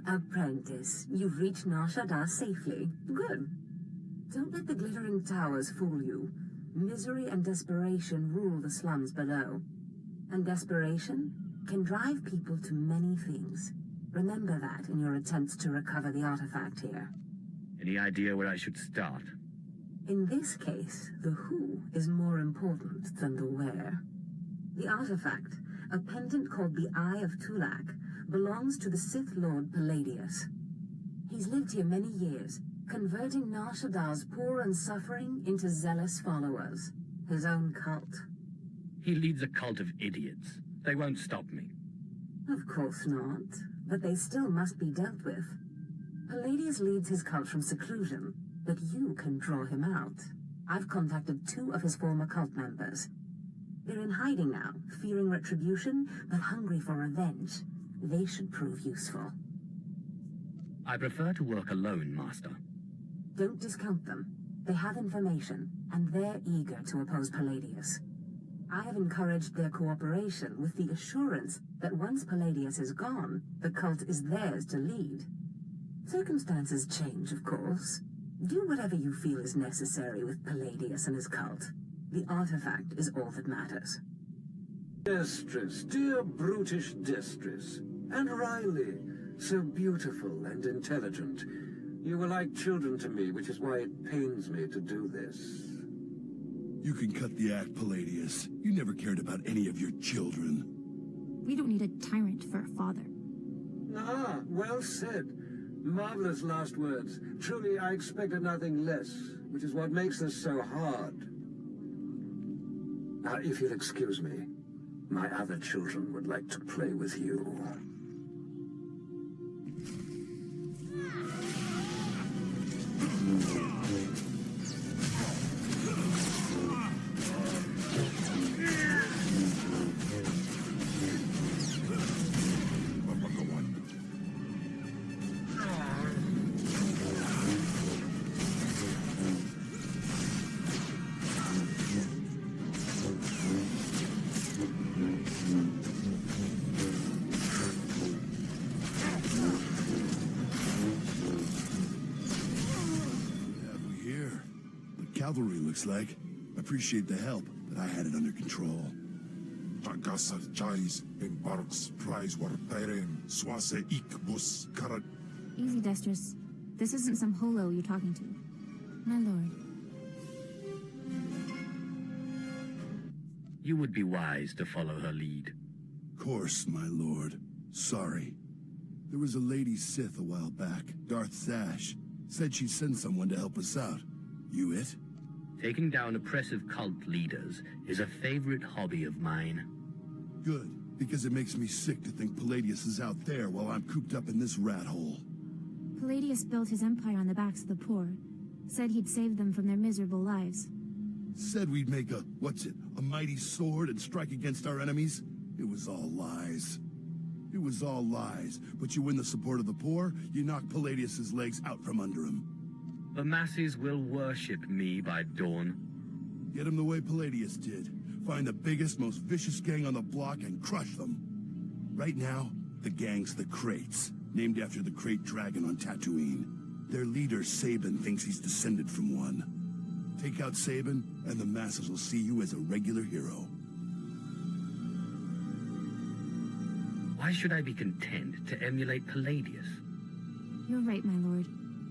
Apprentice, you've reached Nar Shaddaa safely. Good. Don't let the glittering towers fool you. Misery and desperation rule the slums below. And desperation can drive people to many things. Remember that in your attempts to recover the artifact here. Any idea where I should start? In this case, the who is more important than the where. The artifact, a pendant called the Eye of Tulak, belongs to the Sith Lord Palladius. He's lived here many years, converting Nar Shaddaa's poor and suffering into zealous followers. His own cult. He leads a cult of idiots. They won't stop me. Of course not, but they still must be dealt with. Palladius leads his cult from seclusion, but you can draw him out. I've contacted 2 of his former cult members. They're in hiding now, fearing retribution, but hungry for revenge. They should prove useful. I prefer to work alone, Master. Don't discount them. They have information, and they're eager to oppose Palladius. I have encouraged their cooperation with the assurance that once Palladius is gone, the cult is theirs to lead. Circumstances change, of course. Do whatever you feel is necessary with Palladius and his cult. The artifact is all that matters. Destress, dear brutish Destress. And Riley, so beautiful and intelligent. You were like children to me, which is why it pains me to do this. You can cut the act, Palladius. You never cared about any of your children. We don't need a tyrant for a father. Ah, well said. Marvelous last words. Truly, I expected nothing less, which is what makes this so hard. If you'll excuse me, my other children would like to play with you. Cavalry, looks like. Appreciate the help, but I had it under control. Tagasar Charis embarks prize war tairen swase ikbus karat. Easy, Destress. This isn't some holo you're talking to. My lord. You would be wise to follow her lead. Course, my lord. Sorry. There was a lady Sith a while back, Darth Zash. Said she'd send someone to help us out. You it? Taking down oppressive cult leaders is a favorite hobby of mine. Good, because it makes me sick to think Palladius is out there while I'm cooped up in this rat hole. Palladius built his empire on the backs of the poor. Said he'd save them from their miserable lives. Said we'd make a mighty sword and strike against our enemies? It was all lies. It was all lies, but you win the support of the poor, you knock Palladius's legs out from under him. The masses will worship me by dawn. Get him the way Palladius did. Find the biggest, most vicious gang on the block and crush them. Right now, the gang's the Kraits, named after the Krayt dragon on Tatooine. Their leader, Sabin, thinks he's descended from one. Take out Sabin, and the masses will see you as a regular hero. Why should I be content to emulate Palladius? You're right, my lord.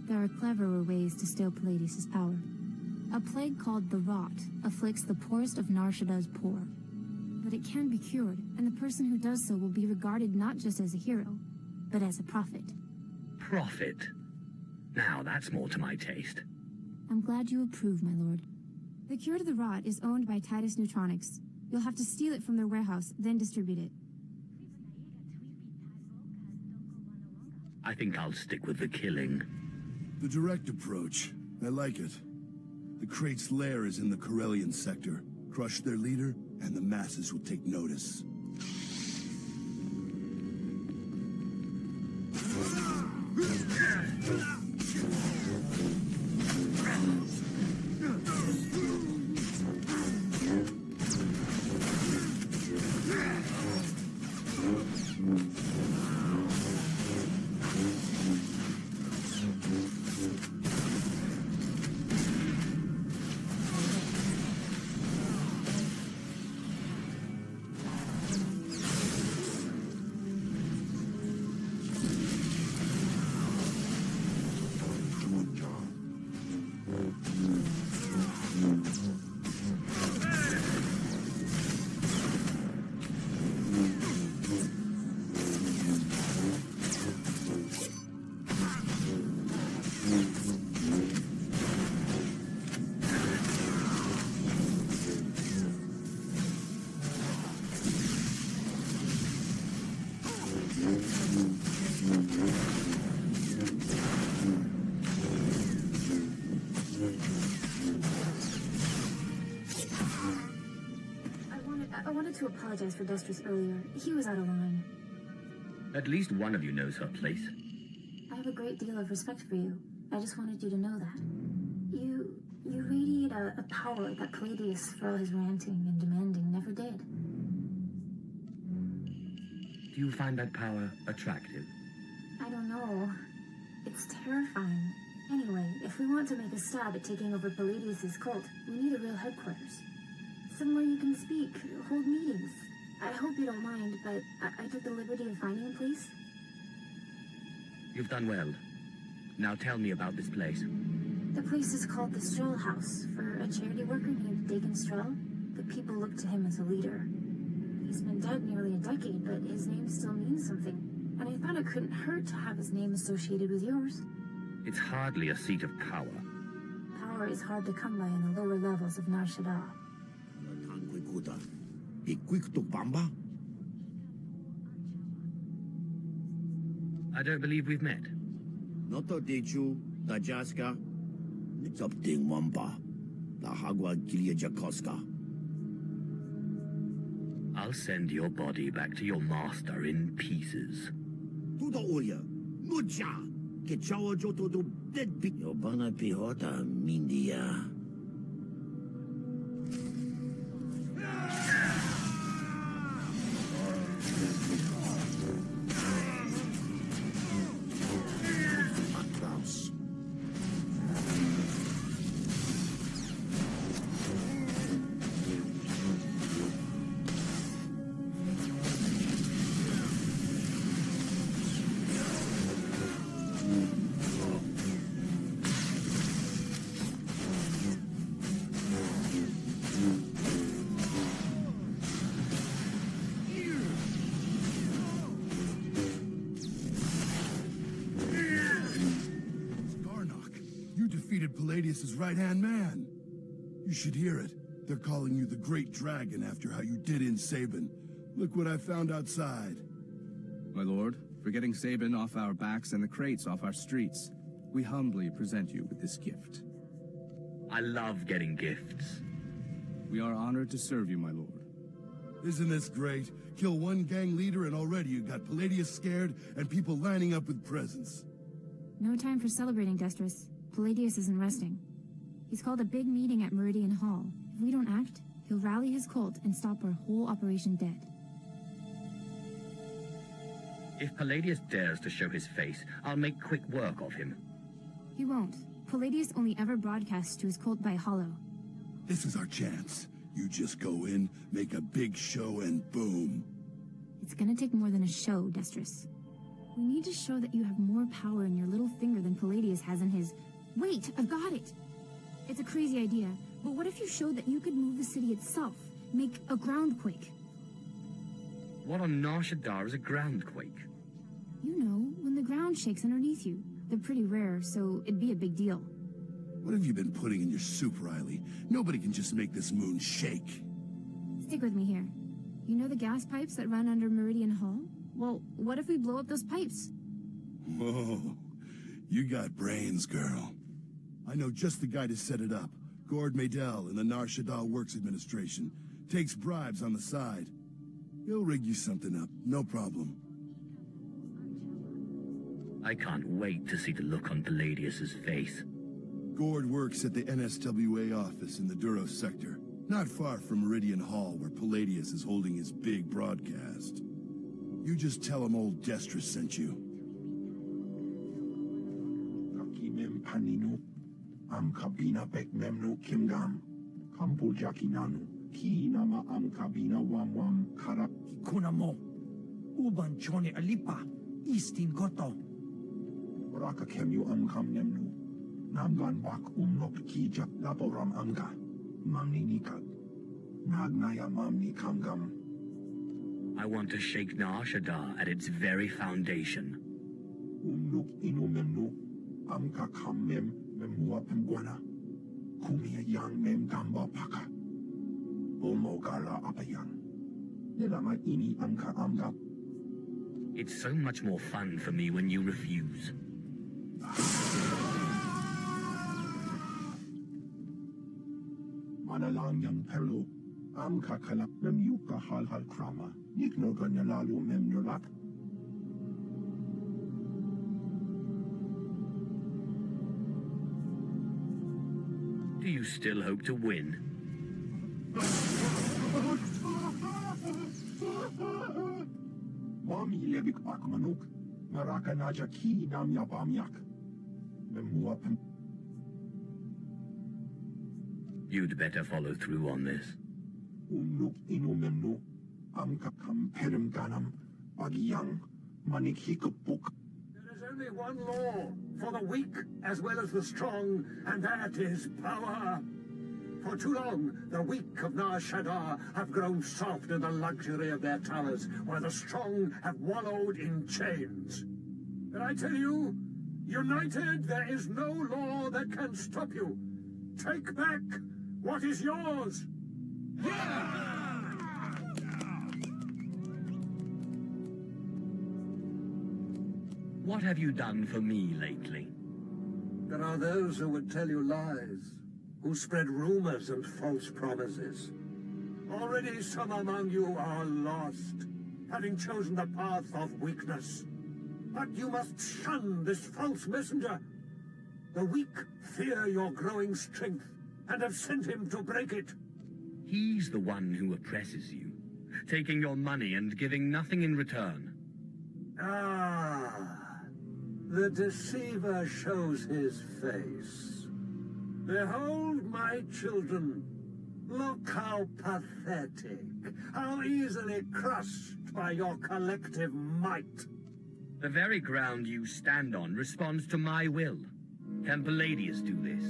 There are cleverer ways to steal Palladius' power. A plague called the Rot afflicts the poorest of Nar Shaddaa's poor. But it can be cured, and the person who does so will be regarded not just as a hero, but as a prophet. Prophet? Now that's more to my taste. I'm glad you approve, my lord. The cure to the Rot is owned by Titus Neutronics. You'll have to steal it from their warehouse, then distribute it. I think I'll stick with the killing. The direct approach. I like it. The Krait's lair is in the Corellian sector. Crush their leader, and the masses will take notice. I wanted to apologize for Destris earlier. He was out of line. At least one of you knows her place. I have a great deal of respect for you. I just wanted you to know that. You radiate a power that Palladius, for all his ranting and demanding, never did. Do you find that power attractive? I don't know. It's terrifying. Anyway, if we want to make a stab at taking over Palladius' cult, we need a real headquarters. Somewhere you can speak, hold meetings. I hope you don't mind, but I took the liberty of finding a place. You've done well. Now tell me about this place. The place is called the Strel House, for a charity worker named Dagon Strel. The people look to him as a leader. He's been dead nearly a decade, but his name still means something. And I thought it couldn't hurt to have his name associated with yours. It's hardly a seat of power. Power is hard to come by in the lower levels of Nar Shaddaa. I don't believe we've met. Noto Dechu, Dajaska, Nitsopting Wamba, La Hagwa Gilia Jakoska. I'll send your body back to your master in pieces. Tudo Oya, Mucha, Kechawa Joto do Dead Big Yobana Pihota, Mindia. Palladius' right-hand man. You should hear it. They're calling you the Great Dragon after how you did in Sabin. Look what I found outside. My lord, for getting Sabin off our backs and the crates off our streets, we humbly present you with this gift. I love getting gifts. We are honored to serve you, my lord. Isn't this great? Kill one gang leader and already you got Palladius scared and people lining up with presents. No time for celebrating, Destris. Palladius isn't resting. He's called a big meeting at Meridian Hall. If we don't act, he'll rally his cult and stop our whole operation dead. If Palladius dares to show his face, I'll make quick work of him. He won't. Palladius only ever broadcasts to his cult by Hollow. This is our chance. You just go in, make a big show, and boom. It's gonna take more than a show, Destris. We need to show that you have more power in your little finger than Palladius has in his... Wait, I've got it! It's a crazy idea, but what if you showed that you could move the city itself? Make a groundquake? What on Nar Shaddaa is a groundquake? You know, when the ground shakes underneath you. They're pretty rare, so it'd be a big deal. What have you been putting in your soup, Riley? Nobody can just make this moon shake. Stick with me here. You know the gas pipes that run under Meridian Hall? Well, what if we blow up those pipes? Whoa, you got brains, girl. I know just the guy to set it up. Gord Maydell in the Nar Shaddaa Works Administration. Takes bribes on the side. He'll rig you something up, no problem. I can't wait to see the look on Palladius's face. Gord works at the NSWA office in the Duros sector, not far from Meridian Hall where Palladius is holding his big broadcast. You just tell him old Destris sent you. Am kabina pek memnu kimgam. Kampul jakinanu. Ki nama am kabina wam karap. Kunamo. Uban chone alipa. Istin goto. Raka kemyu am kam nemnu. Namgan bak umnok ki jak laboram amga. Mamni nikat. Nagnaya mamni kamgam. I want to shake Nar Shaddaa at its very foundation. Umnuk inu memnu. Amka kam mem. Memua pemguana. Kumia yang mem gamba paka. Omogala apayang. Nilama ini amka amga. It's so much more fun for me when you refuse. Manalang yang perlu. Am kakala mem yuka hal krama. Nik no ganya lalu mem nulak. Do you still hope to win? Mami lebik pak manuk. Maraka naja ki nam yapamyak. Memuapem. You'd better follow through on this. Unuk inumemnu. Am kakam perem ganam. Bagyang. Manik hikapuk. There is only one law for the weak as well as the strong, and that is power. For too long, the weak of Nar Shaddaa have grown soft in the luxury of their towers, while the strong have wallowed in chains. And I tell you, united, there is no law that can stop you. Take back what is yours. What have you done for me lately? There are those who would tell you lies, who spread rumors and false promises. Already some among you are lost, having chosen the path of weakness. But you must shun this false messenger. The weak fear your growing strength, and have sent him to break it. He's the one who oppresses you, taking your money and giving nothing in return. Ah, the deceiver shows his face. Behold, my children. Look how pathetic, how easily crushed by your collective might. The very ground you stand on responds to my will. Can Palladius do this?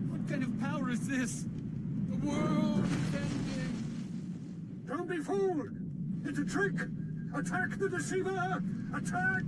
What kind of power is this? The world is ending. Don't be fooled! It's a trick! Attack the deceiver! Attack!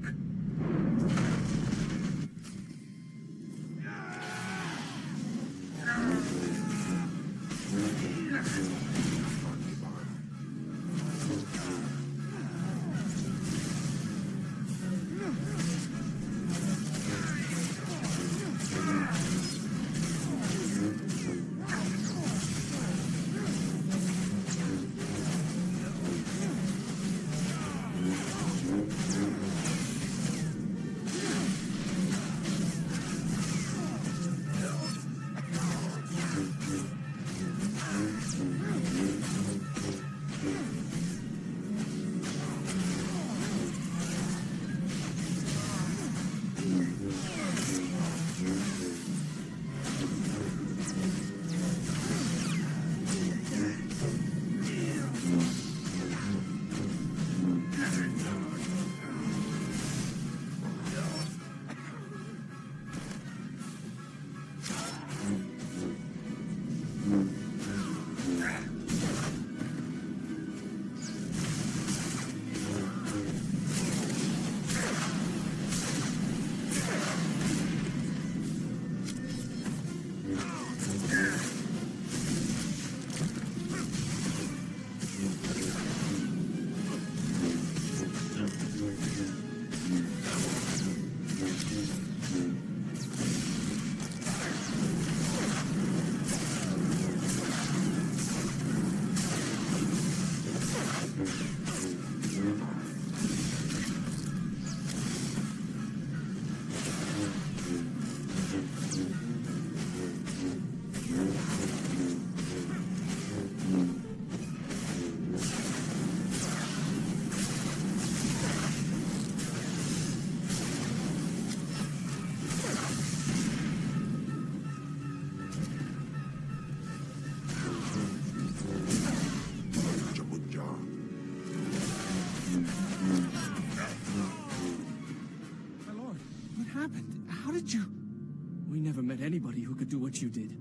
We never met anybody who could do what you did.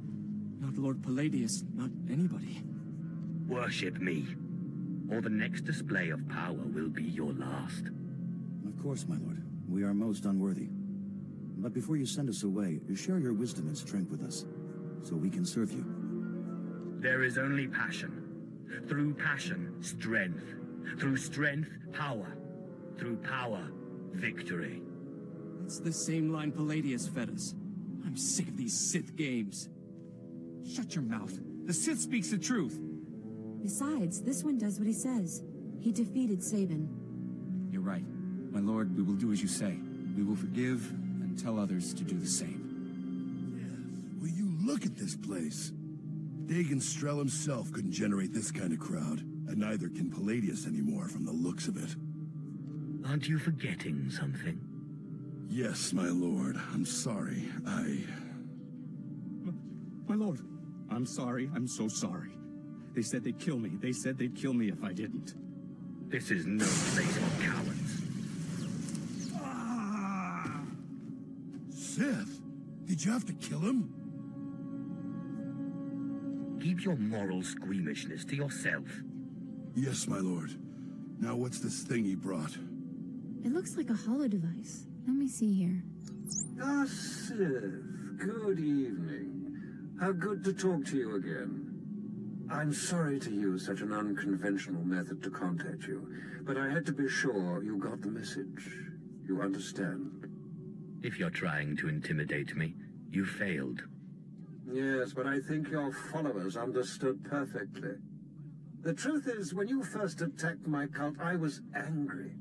Not Lord Palladius, not anybody. Worship me, or the next display of power will be your last. Of course, my lord. We are most unworthy. But before you send us away, share your wisdom and strength with us, so we can serve you. There is only passion. Through passion, strength. Through strength, power. Through power, victory. It's the same line Palladius fed us. I'm sick of these Sith games. Shut your mouth. The Sith speaks the truth. Besides, this one does what he says. He defeated Sabin. You're right. My lord, we will do as you say. We will forgive and tell others to do the same. Will you look at this place? Dagon Strel himself couldn't generate this kind of crowd, and neither can Palladius anymore from the looks of it. Aren't you forgetting something? Yes, my lord. I'm sorry. My lord, I'm sorry. I'm so sorry. They said they'd kill me. They said they'd kill me if I didn't. This is no place for cowards. Sith? Did you have to kill him? Keep your moral squeamishness to yourself. Yes, my lord. Now what's this thing he brought? It looks like a holo device. Let me see here. Ah, Sith. Good evening. How good to talk to you again. I'm sorry to use such an unconventional method to contact you, but I had to be sure you got the message. You understand? If you're trying to intimidate me, you failed. Yes, but I think your followers understood perfectly. The truth is, when you first attacked my cult, I was angry,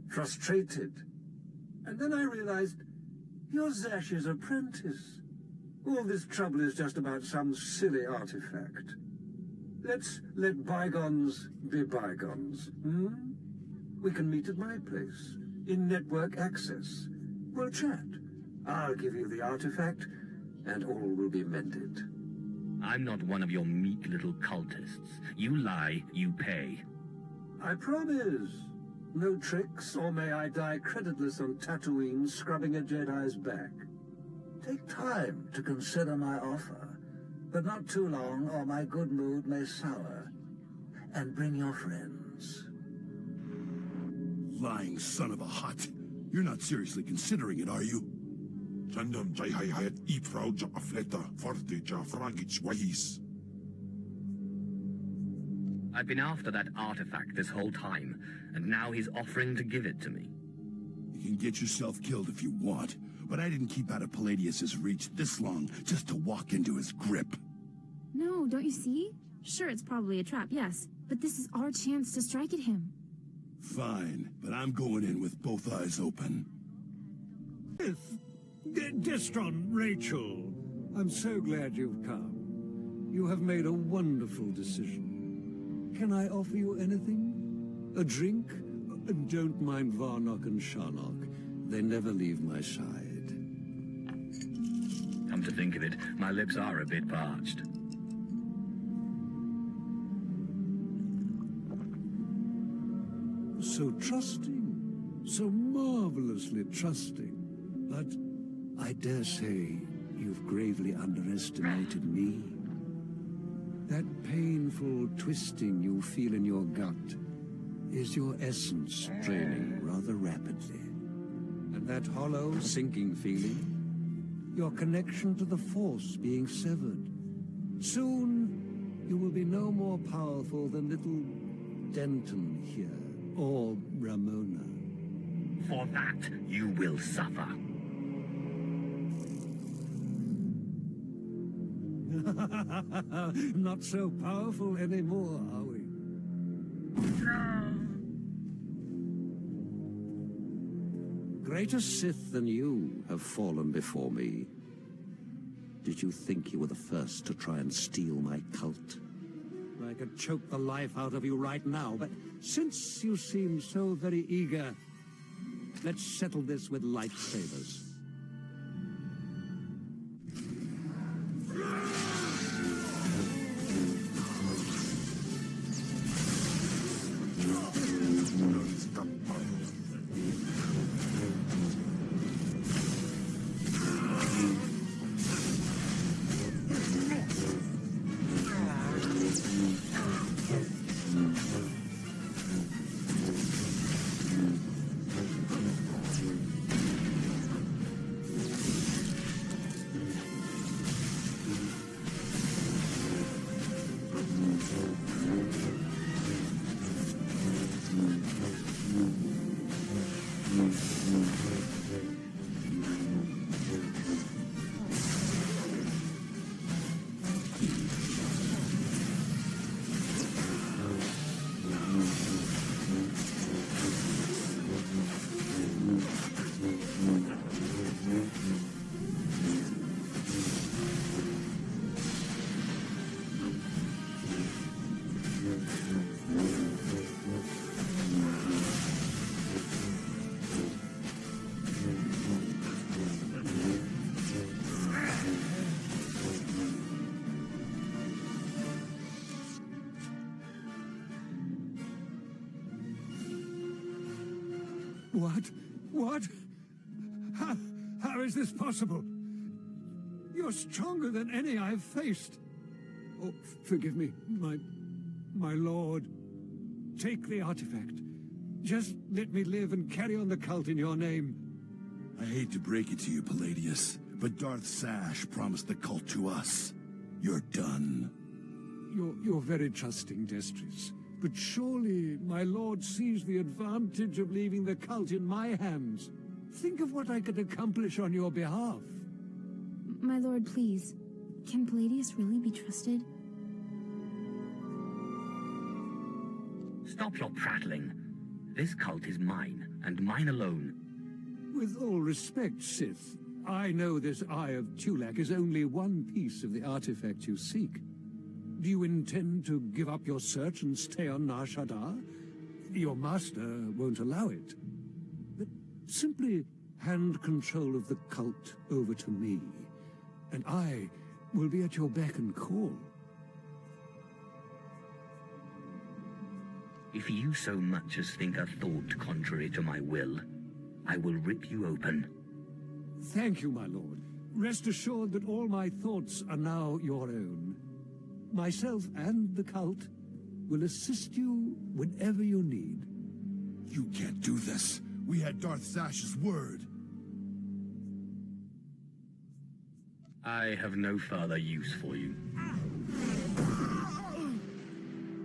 frustrated. And then I realized you're Zash's apprentice. All this trouble is just about some silly artifact. Let's let bygones be bygones, hmm? We can meet at my place, in network access. We'll chat. I'll give you the artifact, and all will be mended. I'm not one of your meek little cultists. You lie, you pay. I promise. No tricks, or may I die creditless on Tatooine scrubbing a Jedi's back. Take time to consider my offer, but not too long, or my good mood may sour. And bring your friends. Lying son of a hut. You're not seriously considering it, are you? Jandam jai hai hayat I frau ja afleta forte ja fragich wais. I've been after that artifact this whole time, and now he's offering to give it to me. You can get yourself killed if you want, but I didn't keep out of Palladius's reach this long just to walk into his grip. No, don't you see? Sure, it's probably a trap, yes. But this is our chance to strike at him. Fine, but I'm going in with both eyes open. Destron, Rachel, I'm so glad you've come. You have made a wonderful decision. Can I offer you anything? A drink? And don't mind Varnock and Sharnock. They never leave my side. Come to think of it, my lips are a bit parched. So trusting, so marvelously trusting. But I dare say you've gravely underestimated me. That painful twisting you feel in your gut is your essence draining rather rapidly. And that hollow, sinking feeling, your connection to the Force being severed. Soon, you will be no more powerful than little Denton here, or Ramona. For that, you will suffer. Not so powerful anymore, are we? Greater Sith than you have fallen before me. Did you think you were the first to try and steal my cult? I could choke the life out of you right now, but since you seem so very eager, let's settle this with lightsabers. What? What? How is this possible? You're stronger than any I've faced. Oh, forgive me, my lord. Take the artifact. Just let me live and carry on the cult in your name. I hate to break it to you, Palladius, but Darth Sash promised the cult to us. You're done. You're very trusting, Destris. But surely my lord sees the advantage of leaving the cult in my hands. Think of what I could accomplish on your behalf. My lord, please. Can Palladius really be trusted? Stop your prattling. This cult is mine, and mine alone. With all respect, Sith, I know this Eye of Tulak is only one piece of the artifact you seek. Do you intend to give up your search and stay on Nar Shaddaa? Your master won't allow it. But simply hand control of the cult over to me, and I will be at your beck and call. If you so much as think a thought contrary to my will, I will rip you open. Thank you, my lord. Rest assured that all my thoughts are now your own. Myself and the cult will assist you whenever you need. You can't do this. We had Darth Sash's word. I have no further use for you.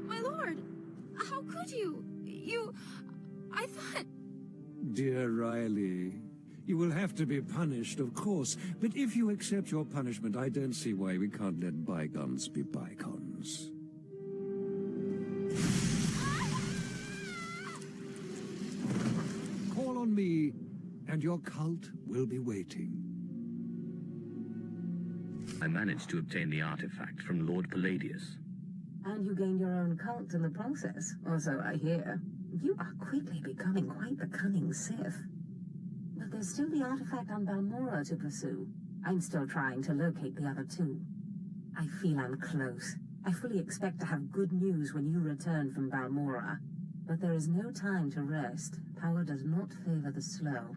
My lord! How could you? I thought... Dear Riley, you will have to be punished, of course, but if you accept your punishment, I don't see why we can't let bygones be bygones. Call on me, and your cult will be waiting. I managed to obtain the artifact from Lord Palladius. And you gained your own cult in the process, or so I hear. You are quickly becoming quite the cunning Sith. But there's still the artifact on Balmorra to pursue. I'm still trying to locate the other two. I feel I'm close. I fully expect to have good news when you return from Balmorra. But there is no time to rest. Power does not favor the slow.